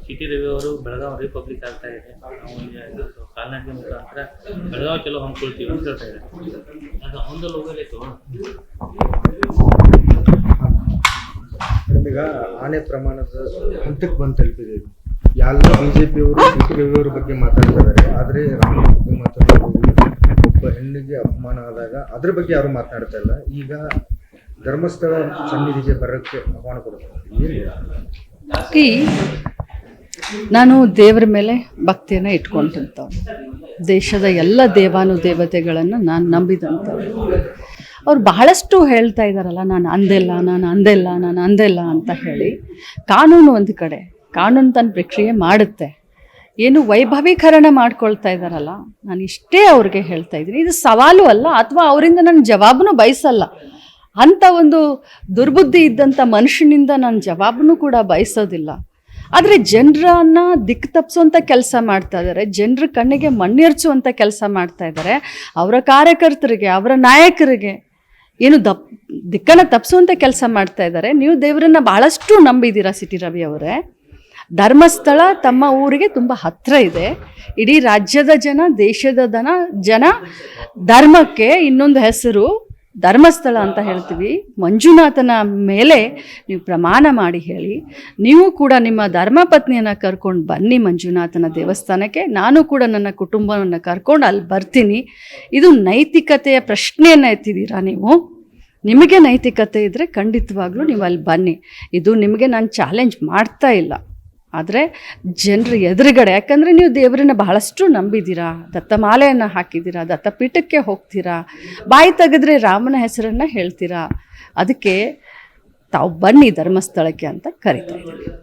City Ravi ಅವರು Belagavi republic ಆಗ್ತಾ ಇದೆ, ನಾವು ಕಾಲ್ನಡಿಗೆ ಮುಖಾಂತರ ಬೆಳಗಾವಿ ಚಲೋ ಹಮ್ಮಿಕೊಳ್ತೀವಿ ಅಂತ ಹೇಳ್ತಾ ಇದೆ. ಅದು ಒಂದು ಲೋಗಲಿತ್ತು. ಈಗ ಆನೆ ಪ್ರಮಾಣದ ಹಂತಕ್ಕೆ ಬಂದು ತಲುಪಿದೆ. ಎಲ್ಲ ಬಿಜೆಪಿಯವರು ಸಿಟಿ ರವಿಯವರ ಬಗ್ಗೆ ಮಾತಾಡ್ತಿದ್ದಾರೆ, ಆದರೆ ರಾಮನ ಬಗ್ಗೆ ಮಾತಾಡೋದು, ಒಬ್ಬ ಹೆಣ್ಣಿಗೆ ಅಪಮಾನ ಆದಾಗ ಅದ್ರ ಬಗ್ಗೆ ಯಾರು ಮಾತನಾಡ್ತಾ ಇಲ್ಲ. ಈಗ ಧರ್ಮಸ್ಥಳ ಸನ್ನಿಧಿಗೆ ಬರೋಕ್ಕೆ ಆಹ್ವಾನ ಕೊಡ್ತಾರೆ. ನಾನು ದೇವರ ಮೇಲೆ ಭಕ್ತಿಯನ್ನು ಇಟ್ಕೊಂಡಂಥವ್ರು, ದೇಶದ ಎಲ್ಲ ದೇವಾನುದೇವತೆಗಳನ್ನು ನಾನು ನಂಬಿದಂಥವ್ರು. ಅವ್ರು ಬಹಳಷ್ಟು ಹೇಳ್ತಾ ಇದ್ದಾರಲ್ಲ, ನಾನು ಅಂದೆಲ್ಲ ಅಂತ ಹೇಳಿ. ಕಾನೂನು ಒಂದು ಕಡೆ, ಕಾನೂನು ತನ್ನ ಪ್ರಕ್ರಿಯೆ ಮಾಡುತ್ತೆ. ಏನು ವೈಭವೀಕರಣ ಮಾಡ್ಕೊಳ್ತಾ ಇದ್ದಾರಲ್ಲ, ನಾನು ಇಷ್ಟೇ ಅವ್ರಿಗೆ ಹೇಳ್ತಾ ಇದ್ದೀನಿ, ಇದು ಸವಾಲು ಅಲ್ಲ, ಅಥವಾ ಅವರಿಂದ ನನ್ನ ಜವಾಬನ್ನು ಬಯಸಲ್ಲ. ಅಂಥ ಒಂದು ದುರ್ಬುದ್ಧಿ ಇದ್ದಂಥ ಮನುಷ್ಯನಿಂದ ನಾನು ಜವಾಬನ್ನು ಕೂಡ ಬಯಸೋದಿಲ್ಲ. ಆದರೆ ಜನರನ್ನು ದಿಕ್ಕು ತಪ್ಪಿಸುವಂಥ ಕೆಲಸ ಮಾಡ್ತಾ ಇದ್ದಾರೆ, ಜನರ ಕಣ್ಣಿಗೆ ಮಣ್ಣೆರ್ಚುವಂಥ ಕೆಲಸ ಮಾಡ್ತಾ ಇದ್ದಾರೆ. ಅವರ ಕಾರ್ಯಕರ್ತರಿಗೆ, ಅವರ ನಾಯಕರಿಗೆ ಏನು ದಿಕ್ಕನ್ನು ತಪ್ಪಿಸುವಂಥ ಕೆಲಸ ಮಾಡ್ತಾ ಇದ್ದಾರೆ. ನೀವು ದೇವರನ್ನು ಬಹಳಷ್ಟು ನಂಬಿದ್ದೀರಾ ಸಿಟಿ ರವಿ ಅವರೇ. ಧರ್ಮಸ್ಥಳ ತಮ್ಮ ಊರಿಗೆ ತುಂಬ ಹತ್ತಿರ ಇದೆ. ಇಡೀ ರಾಜ್ಯದ ಜನ, ದೇಶದ ಜನ ಧರ್ಮಕ್ಕೆ ಇನ್ನೊಂದು ಹೆಸರು ಧರ್ಮಸ್ಥಳ ಅಂತ ಹೇಳ್ತೀವಿ. ಮಂಜುನಾಥನ ಮೇಲೆ ನೀವು ಪ್ರಮಾಣ ಮಾಡಿ ಹೇಳಿ, ನೀವು ಕೂಡ ನಿಮ್ಮ ಧರ್ಮಪತ್ನಿಯನ್ನು ಕರ್ಕೊಂಡು ಬನ್ನಿ ಮಂಜುನಾಥನ ದೇವಸ್ಥಾನಕ್ಕೆ. ನಾನು ಕೂಡ ನನ್ನ ಕುಟುಂಬವನ್ನು ಕರ್ಕೊಂಡು ಅಲ್ಲಿ ಬರ್ತೀನಿ. ಇದು ನೈತಿಕತೆಯ ಪ್ರಶ್ನೆಯನ್ನು ಎತ್ತಿದ್ದೀರಾ ನೀವು. ನಿಮಗೆ ನೈತಿಕತೆ ಇದ್ದರೆ ಖಂಡಿತವಾಗ್ಲೂ ನೀವು ಅಲ್ಲಿ ಬನ್ನಿ. ಇದು ನಿಮಗೆ ನಾನು ಚಾಲೆಂಜ್ ಮಾಡ್ತಾ ಇಲ್ಲ, ಆದರೆ ಜನರ ಎದುರುಗಡೆ, ಯಾಕಂದರೆ ನೀವು ದೇವರನ್ನ ಬಹಳಷ್ಟು ನಂಬಿದ್ದೀರಾ, ದತ್ತಮಾಲೆಯನ್ನು ಹಾಕಿದ್ದೀರಾ, ದತ್ತಪೀಠಕ್ಕೆ ಹೋಗ್ತೀರಾ, ಬಾಯಿ ತೆಗೆದ್ರೆ ರಾಮನ ಹೆಸರನ್ನು ಹೇಳ್ತೀರಾ. ಅದಕ್ಕೆ ತಾವು ಬನ್ನಿ ಧರ್ಮಸ್ಥಳಕ್ಕೆ ಅಂತ ಕರಿತಾ ಇದ್ದೀವಿ.